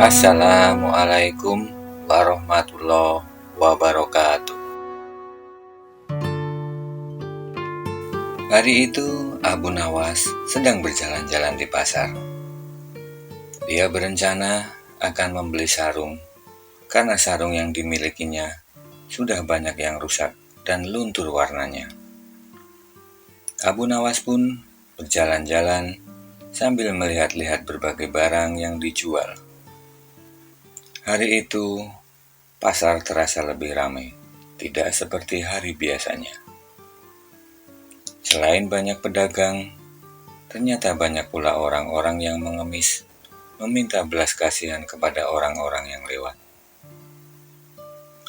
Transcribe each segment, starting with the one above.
Assalamualaikum warahmatullahi wabarakatuh. Hari itu Abu Nawas sedang berjalan-jalan di pasar. Dia berencana akan membeli sarung karena sarung yang dimilikinya sudah banyak yang rusak dan luntur warnanya. Abu Nawas pun berjalan-jalan sambil melihat-lihat berbagai barang yang dijual. Hari itu, pasar terasa lebih ramai, tidak seperti hari biasanya. Selain banyak pedagang, ternyata banyak pula orang-orang yang mengemis, meminta belas kasihan kepada orang-orang yang lewat.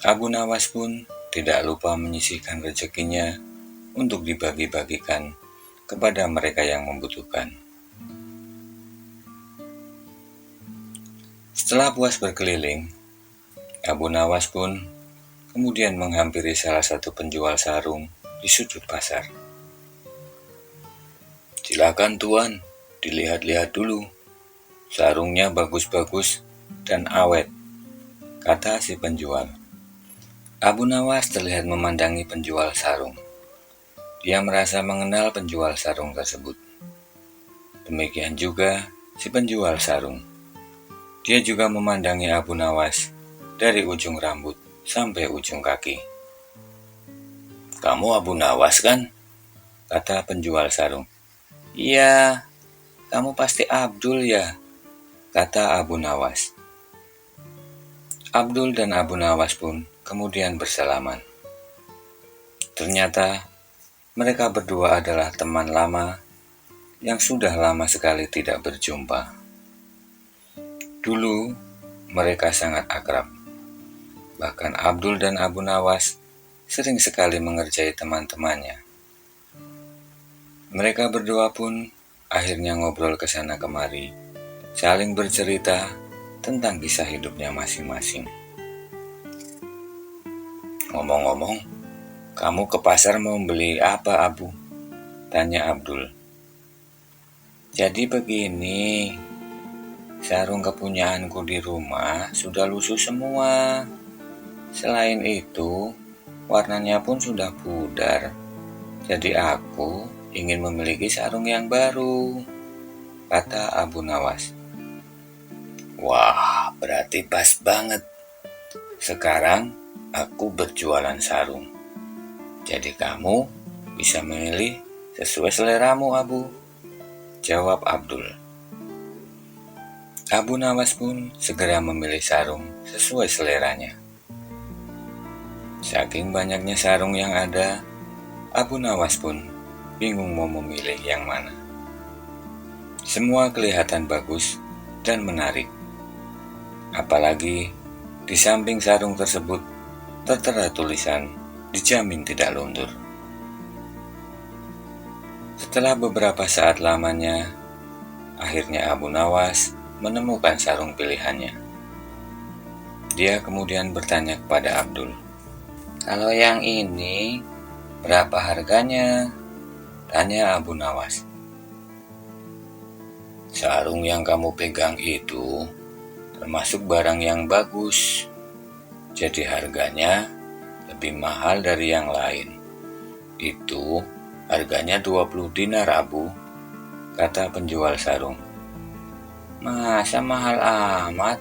Abu Nawas pun tidak lupa menyisihkan rezekinya untuk dibagi-bagikan kepada mereka yang membutuhkan. Setelah puas berkeliling, Abu Nawas pun kemudian menghampiri salah satu penjual sarung di sudut pasar. "Silakan tuan, dilihat-lihat dulu. Sarungnya bagus-bagus dan awet," kata si penjual. Abu Nawas terlihat memandangi penjual sarung. Dia merasa mengenal penjual sarung tersebut. Demikian juga si penjual sarung. Dia juga memandangi Abu Nawas dari ujung rambut sampai ujung kaki. "Kamu Abu Nawas kan?" kata penjual sarung. "Iya, kamu pasti Abdul ya?" kata Abu Nawas. Abdul dan Abu Nawas pun kemudian bersalaman. Ternyata mereka berdua adalah teman lama yang sudah lama sekali tidak berjumpa. Dulu mereka sangat akrab. Bahkan Abdul dan Abu Nawas sering sekali mengerjai teman-temannya. Mereka berdua pun akhirnya ngobrol ke sana kemari, saling bercerita tentang kisah hidupnya masing-masing. "Ngomong-ngomong, kamu ke pasar mau beli apa, Abu?" tanya Abdul. "Jadi begini, sarung kepunyaanku di rumah sudah lusuh semua. Selain itu, warnanya pun sudah pudar. Jadi aku ingin memiliki sarung yang baru," kata Abu Nawas. "Wah, berarti pas banget. Sekarang aku berjualan sarung. Jadi kamu bisa memilih sesuai seleramu, Abu," jawab Abdul. Abu Nawas pun segera memilih sarung sesuai seleranya. Saking banyaknya sarung yang ada, Abu Nawas pun bingung mau memilih yang mana. Semua kelihatan bagus dan menarik. Apalagi di samping sarung tersebut tertera tulisan "dijamin tidak luntur." Setelah beberapa saat lamanya, akhirnya Abu Nawas menemukan sarung pilihannya. Dia kemudian bertanya kepada Abdul, "Kalau yang ini berapa harganya?" tanya Abu Nawas. "Sarung yang kamu pegang itu termasuk barang yang bagus, jadi harganya lebih mahal dari yang lain. Itu harganya 20 dinar, Abu," kata penjual sarung. "Masa mahal amat?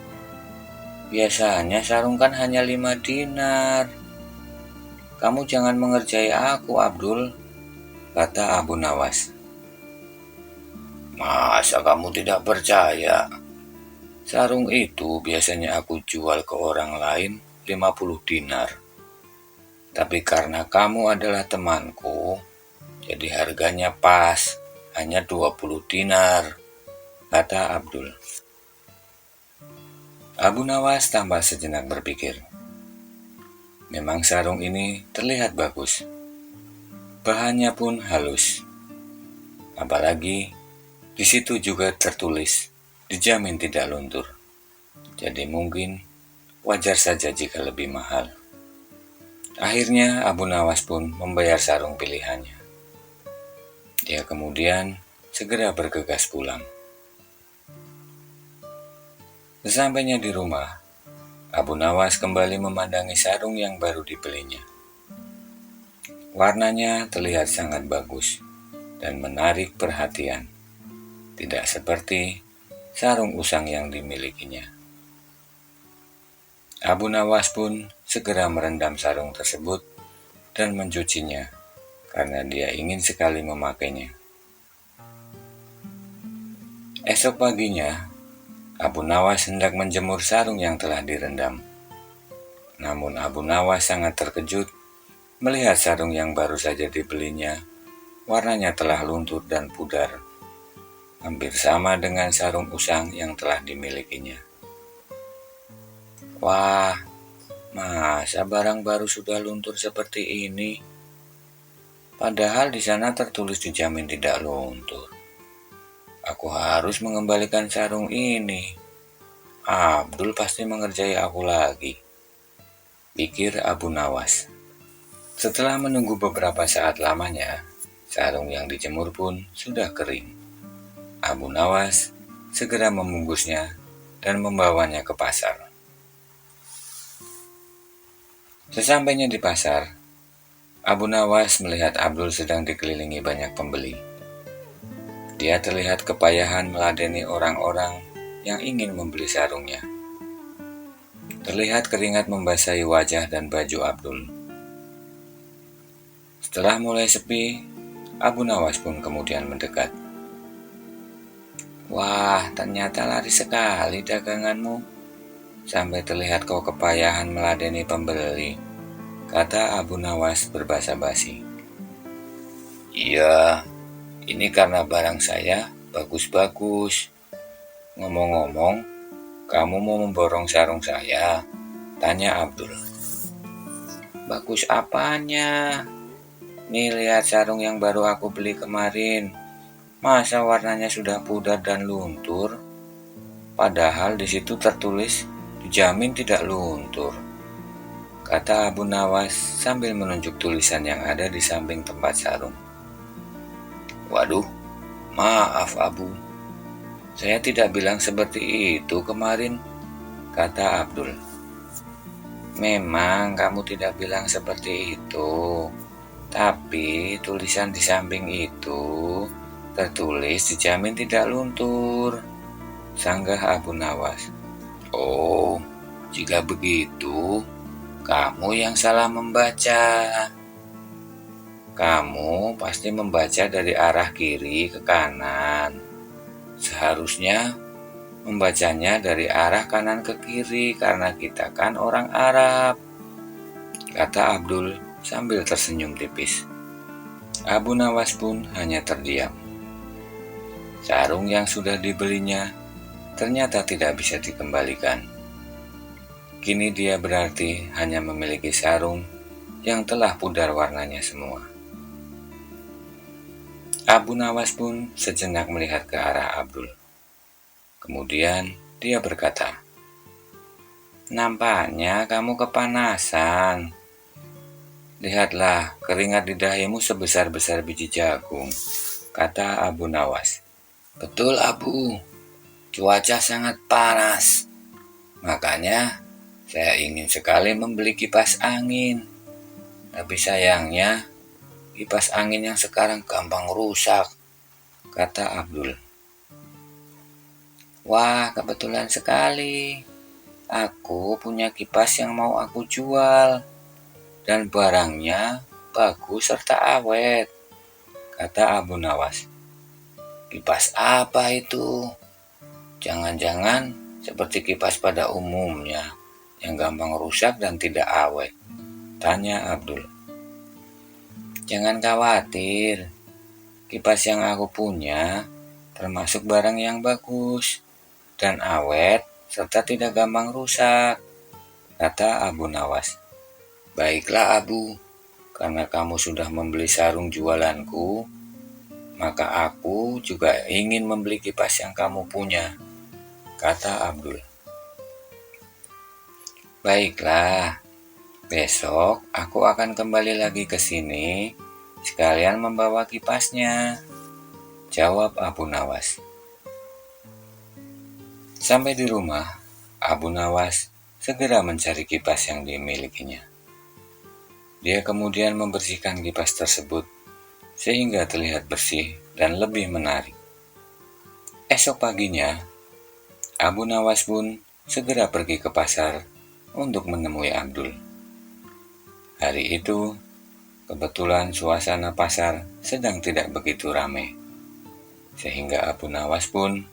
Biasanya sarung kan hanya 5 dinar. Kamu jangan mengerjai aku, Abdul," kata Abu Nawas. "Masa kamu tidak percaya? Sarung itu biasanya aku jual ke orang lain 50 dinar. Tapi karena kamu adalah temanku, jadi harganya pas, hanya 20 dinar, kata Abdul. Abu Nawas tampak sejenak berpikir. Memang sarung ini terlihat bagus. Bahannya pun halus. Apalagi di situ juga tertulis dijamin tidak luntur. Jadi mungkin wajar saja jika lebih mahal. Akhirnya Abu Nawas pun membayar sarung pilihannya. Dia kemudian segera bergegas pulang. Sesampainya di rumah, Abu Nawas kembali memandangi sarung yang baru dibelinya. Warnanya terlihat sangat bagus dan menarik perhatian, tidak seperti sarung usang yang dimilikinya. Abu Nawas pun segera merendam sarung tersebut dan mencucinya karena dia ingin sekali memakainya. Esok paginya, Abu Nawas hendak menjemur sarung yang telah direndam. Namun Abu Nawas sangat terkejut melihat sarung yang baru saja dibelinya, warnanya telah luntur dan pudar, hampir sama dengan sarung usang yang telah dimilikinya. Wah, masa barang baru sudah luntur seperti ini? Padahal di sana tertulis dijamin tidak luntur. Aku harus mengembalikan sarung ini. Abdul pasti mengerjai aku lagi, pikir Abu Nawas. Setelah menunggu beberapa saat lamanya, sarung yang dijemur pun sudah kering. Abu Nawas segera membungkusnya dan membawanya ke pasar. Sesampainya di pasar, Abu Nawas melihat Abdul sedang dikelilingi banyak pembeli. Dia terlihat kepayahan meladeni orang-orang yang ingin membeli sarungnya. Terlihat keringat membasahi wajah dan baju Abdul. Setelah mulai sepi, Abu Nawas pun kemudian mendekat. Wah, ternyata laris sekali daganganmu. Sampai terlihat kau kepayahan meladeni pembeli, kata Abu Nawas berbahasa basi. Iya, ini karena barang saya bagus-bagus. Ngomong-ngomong, kamu mau memborong sarung saya? Tanya Abdul. Bagus apanya? Nih lihat sarung yang baru aku beli kemarin. Masa warnanya sudah pudar dan luntur? Padahal di situ tertulis dijamin tidak luntur, kata Abu Nawas sambil menunjuk tulisan yang ada di samping tempat sarung. Waduh, maaf Abu, saya tidak bilang seperti itu kemarin, kata Abdul. Memang kamu tidak bilang seperti itu, tapi tulisan di samping itu tertulis dijamin tidak luntur, sanggah Abu Nawas. Oh, jika begitu, kamu yang salah membaca. Kamu pasti membaca dari arah kiri ke kanan. Seharusnya membacanya dari arah kanan ke kiri karena kita kan orang Arab, kata Abdul sambil tersenyum tipis. Abu Nawas pun hanya terdiam. Sarung yang sudah dibelinya ternyata tidak bisa dikembalikan. Kini dia berarti hanya memiliki sarung yang telah pudar warnanya semua. Abu Nawas pun sejenak melihat ke arah Abdul. Kemudian dia berkata, nampaknya kamu kepanasan. Lihatlah, keringat di dahimu sebesar-besar biji jagung, kata Abu Nawas. Betul Abu, cuaca sangat panas. Makanya saya ingin sekali membeli kipas angin. Tapi sayangnya kipas angin yang sekarang gampang rusak, kata Abdul. Wah, kebetulan sekali. Aku punya kipas yang mau aku jual. Dan barangnya bagus serta awet, kata Abu Nawas. Kipas apa itu? Jangan-jangan seperti kipas pada umumnya, yang gampang rusak dan tidak awet, tanya Abdul. Jangan khawatir, kipas yang aku punya termasuk barang yang bagus dan awet serta tidak gampang rusak, kata Abu Nawas. Baiklah Abu, karena kamu sudah membeli sarung jualanku, maka aku juga ingin membeli kipas yang kamu punya, kata Abdul. Baiklah, besok aku akan kembali lagi ke sini, sekalian membawa kipasnya, jawab Abu Nawas. Sampai di rumah, Abu Nawas segera mencari kipas yang dimilikinya. Dia kemudian membersihkan kipas tersebut sehingga terlihat bersih dan lebih menarik. Esok paginya, Abu Nawas pun segera pergi ke pasar untuk menemui Abdul. Hari itu, kebetulan suasana pasar sedang tidak begitu ramai, sehingga Abu Nawas pun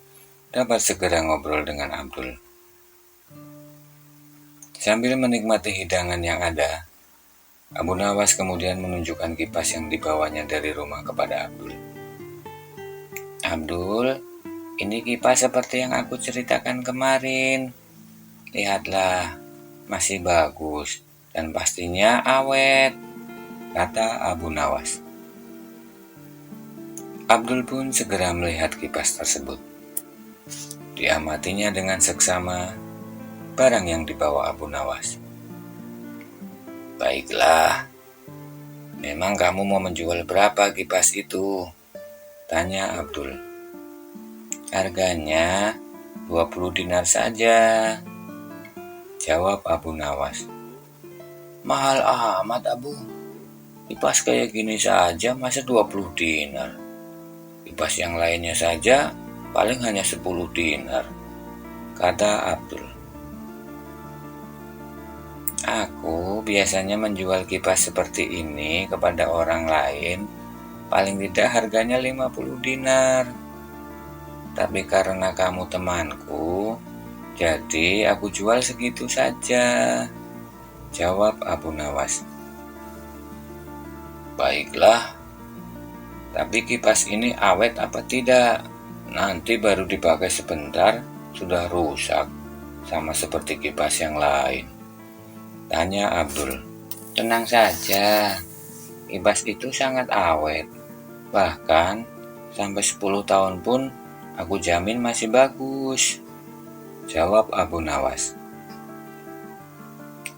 dapat segera ngobrol dengan Abdul. Sambil menikmati hidangan yang ada, Abu Nawas kemudian menunjukkan kipas yang dibawanya dari rumah kepada Abdul. Abdul, ini kipas seperti yang aku ceritakan kemarin. Lihatlah, masih bagus dan pastinya awet, kata Abu Nawas. Abdul pun segera melihat kipas tersebut. Diamatinya dengan seksama barang yang dibawa Abu Nawas. Baiklah, memang kamu mau menjual berapa kipas itu? Tanya Abdul. Harganya 20 dinar saja, jawab Abu Nawas. Mahal amat, Abu. Kipas kayak gini saja masa 20 dinar. Kipas yang lainnya saja paling hanya 10 dinar, kata Abdul. Aku biasanya menjual kipas seperti ini kepada orang lain, paling tidak harganya 50 dinar. Tapi karena kamu temanku, jadi aku jual segitu saja, jawab Abu Nawas. Baiklah, tapi kipas ini awet apa tidak? Nanti baru dipakai sebentar, sudah rusak, sama seperti kipas yang lain, tanya Abdul. Tenang saja, kipas itu sangat awet. Bahkan sampai 10 tahun pun aku jamin masih bagus, jawab Abu Nawas.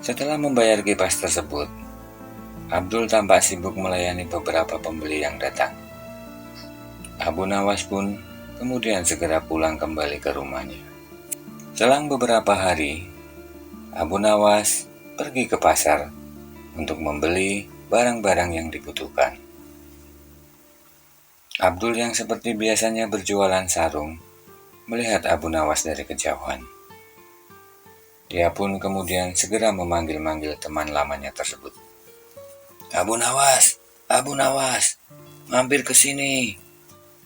Setelah membayar kipas tersebut, Abdul tampak sibuk melayani beberapa pembeli yang datang. Abu Nawas pun kemudian segera pulang kembali ke rumahnya. Selang beberapa hari, Abu Nawas pergi ke pasar untuk membeli barang-barang yang dibutuhkan. Abdul yang seperti biasanya berjualan sarung melihat Abu Nawas dari kejauhan. Dia pun kemudian segera memanggil-manggil teman lamanya tersebut. Abu Nawas, mampir ke sini,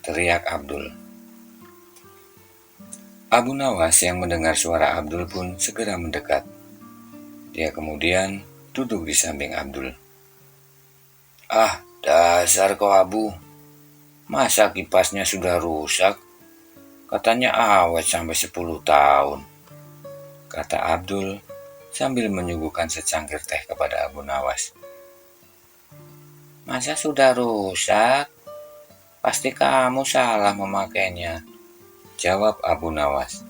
teriak Abdul. Abu Nawas yang mendengar suara Abdul pun segera mendekat. Dia kemudian duduk di samping Abdul. Ah, dasar kau Abu. Masa kipasnya sudah rusak? Katanya awet sampai 10 tahun, kata Abdul sambil menyuguhkan secangkir teh kepada Abu Nawas. Masa sudah rusak? Pasti kamu salah memakainya, jawab Abu Nawas.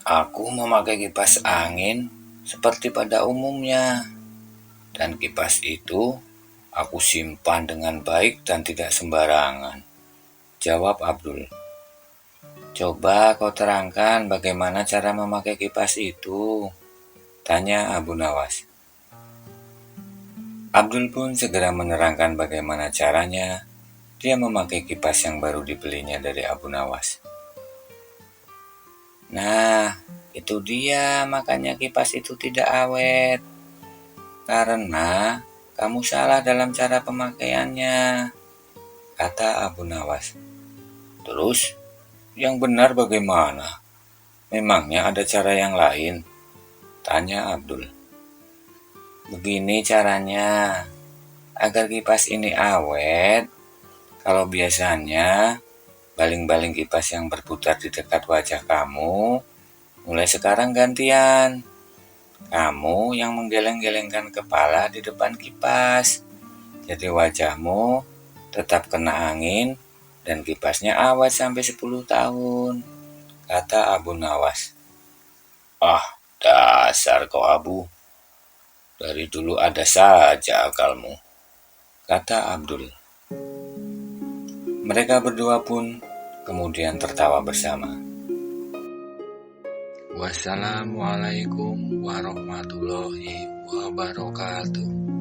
Aku memakai kipas angin seperti pada umumnya, dan kipas itu aku simpan dengan baik dan tidak sembarangan, jawab Abdul. Coba kau terangkan bagaimana cara memakai kipas itu, tanya Abu Nawas. Abdul pun segera menerangkan bagaimana caranya dia memakai kipas yang baru dibelinya dari Abu Nawas. Nah, itu dia makanya kipas itu tidak awet. Karena kamu salah dalam cara pemakaiannya, kata Abu Nawas. Terus, yang benar bagaimana? Memangnya ada cara yang lain? Tanya Abdul. Begini caranya, agar kipas ini awet. Kalau biasanya baling-baling kipas yang berputar di dekat wajah kamu, mulai sekarang gantian. Kamu yang menggeleng-gelengkan kepala di depan kipas. Jadi wajahmu tetap kena angin dan kipasnya awet sampai 10 tahun, kata Abu Nawas. Ah, dasar kau Abu. Dari dulu ada saja akalmu, kata Abdul. Mereka berdua pun kemudian tertawa bersama. Wassalamualaikum warahmatullahi wabarakatuh.